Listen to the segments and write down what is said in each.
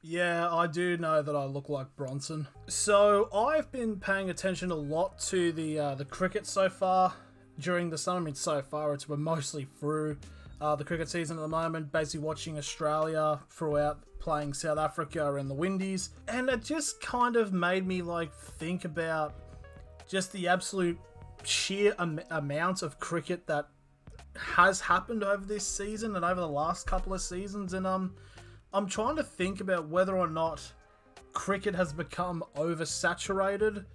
Yeah, I do know that I look like Bronson. So I've been paying attention a lot to the cricket so far during the summer. I mean, so far we're mostly through the cricket season at the moment. Basically watching Australia throughout, playing South Africa and the Windies, and it just kind of made me like think about just the absolute sheer amount of cricket that has happened over this season and over the last couple of seasons, and I'm trying to think about whether or not cricket has become oversaturated,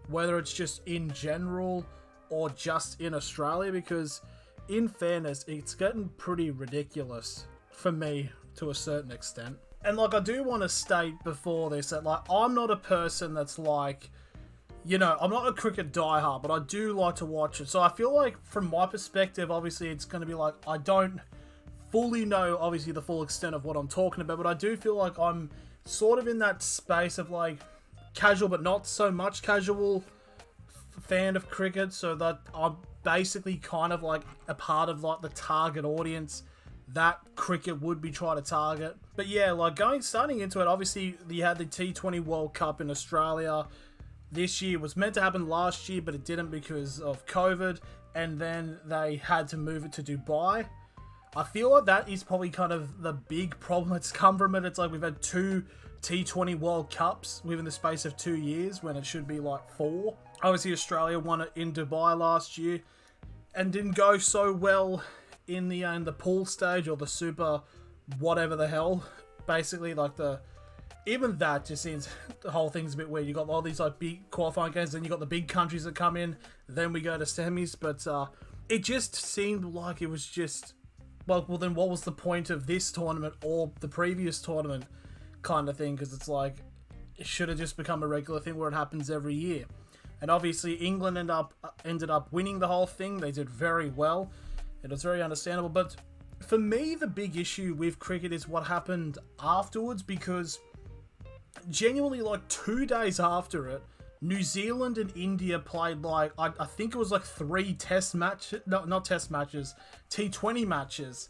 whether it's just in general or just in Australia, because in fairness, it's getting pretty ridiculous for me to a certain extent. And like, I do want to state before this that like, I'm not a person that's like, I'm not a cricket diehard, but I do like to watch it. So I feel like from my perspective, obviously it's going to be like, I don't fully know, obviously, the full extent of what I'm talking about, but I do feel like I'm sort of in that space of like casual, but not so much casual fan of cricket, so that I'm basically kind of like a part of like the target audience that cricket would be trying to target. But yeah, like starting into it, obviously you had the T20 World Cup in Australia. This year was meant to happen last year, but it didn't because of COVID, and then they had to move it to Dubai. I feel like that is probably kind of the big problem that's come from it. It's like we've had two T20 World Cups within the space of 2 years when it should be like 4. Obviously, Australia won it in Dubai last year and didn't go so well in the pool stage or the super whatever the hell. Basically, like even that just seems, the whole thing's a bit weird. You got all these like big qualifying games, then you got the big countries that come in, then we go to semis. But it just seemed like it was just, well, then what was the point of this tournament or the previous tournament kind of thing? Because it's like, it should have just become a regular thing where it happens every year. And obviously England ended up winning the whole thing. They did very well. It was very understandable. But for me, the big issue with cricket is what happened afterwards, because genuinely, like 2 days after it, New Zealand and India played like, I think it was like 3 test matches, no, not test matches, T20 matches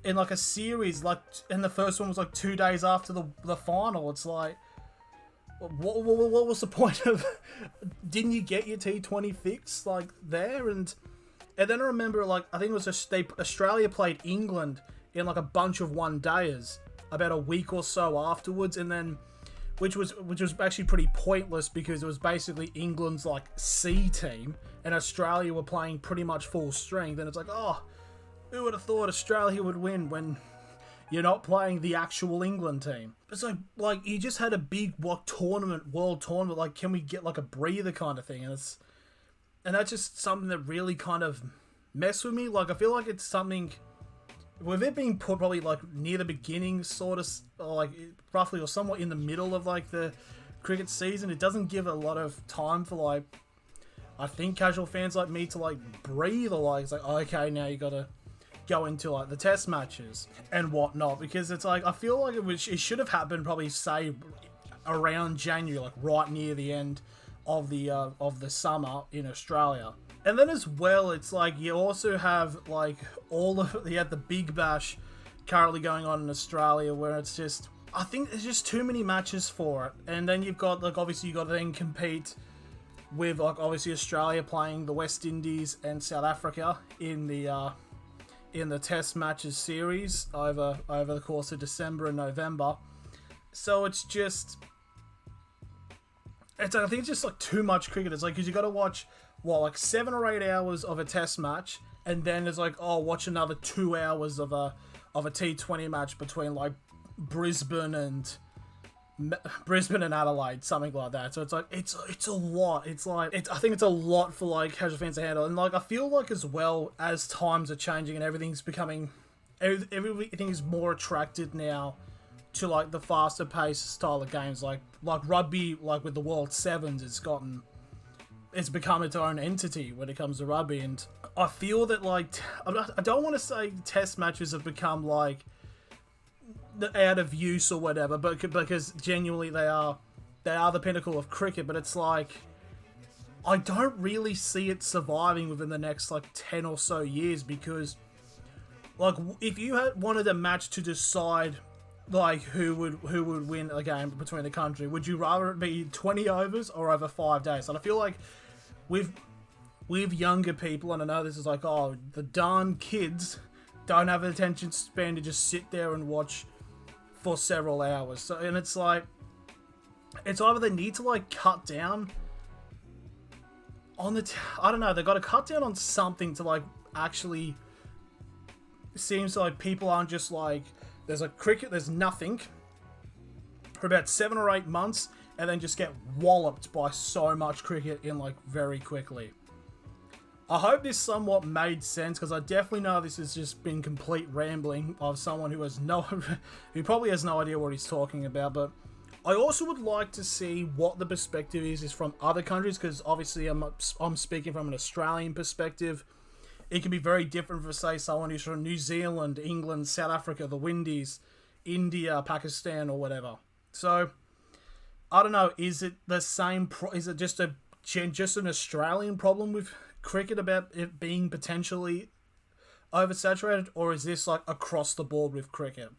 in like a series, like, and the first one was like 2 days after the final. It's like, what was the point of, didn't you get your T20 fix like there? And then I remember, like, I think it was Australia played England in like a bunch of one-dayers about a week or so afterwards, and then which was actually pretty pointless, because it was basically England's like C team and Australia were playing pretty much full strength, and it's like, oh, who would have thought Australia would win when you're not playing the actual England team? It's like you just had a big world tournament, like, can we get like a breather kind of thing? And that's just something that really kind of messed with me. Like, I feel like it's something, with it being put probably like near the beginning, sort of, or like roughly or somewhat in the middle of like the cricket season, it doesn't give a lot of time for like, I think, casual fans like me to like breathe, or like, it's like, okay, now you gotta go into like the test matches and whatnot, because it's like, I feel like it should have happened probably, say, around January, like right near the end of the summer in Australia. And then as well, it's like you also have like you had the Big Bash currently going on in Australia, where it's just, I think there's just too many matches for it. And then you've got like, obviously you got to then compete with like, obviously Australia playing the West Indies and South Africa in the test matches series over the course of December and November. So it's just, I think it's just like too much cricket. It's like, because you got to watch like 7 or 8 hours of a test match, and then it's like, oh, watch another 2 hours of a T20 match between like Brisbane and Adelaide, something like that. So it's like, it's a lot. It's like, I think it's a lot for like casual fans to handle. And like, I feel like as well, as times are changing and everything is more attracted now to like the faster paced style of games, like rugby, like with the World Sevens, it's become its own entity when it comes to rugby. And I feel that like, I don't want to say test matches have become like out of use or whatever, but because genuinely they are the pinnacle of cricket, but it's like, I don't really see it surviving within the next like 10 or so years, because like, if you had wanted a match to decide like who would win a game between the country? Would you rather it be 20 overs or over 5 days? And I feel like with younger people, and I know this is like, oh, the darn kids don't have an attention span to just sit there and watch for several hours. So, and it's like, it's either they need to like cut down on I don't know, they got to cut down on something to like actually seems like people aren't just like, there's a cricket, there's nothing for about 7 or 8 months, and then just get walloped by so much cricket in like very quickly. I hope this somewhat made sense, because I definitely know this has just been complete rambling of someone who who probably has no idea what he's talking about. But I also would like to see what the perspective is from other countries, because obviously I'm speaking from an Australian perspective. It can be very different for, say, someone who's from New Zealand, England, South Africa, the Windies, India, Pakistan, or whatever. So, I don't know, is it the same, is it just an Australian problem with cricket about it being potentially oversaturated, or is this like across the board with cricket?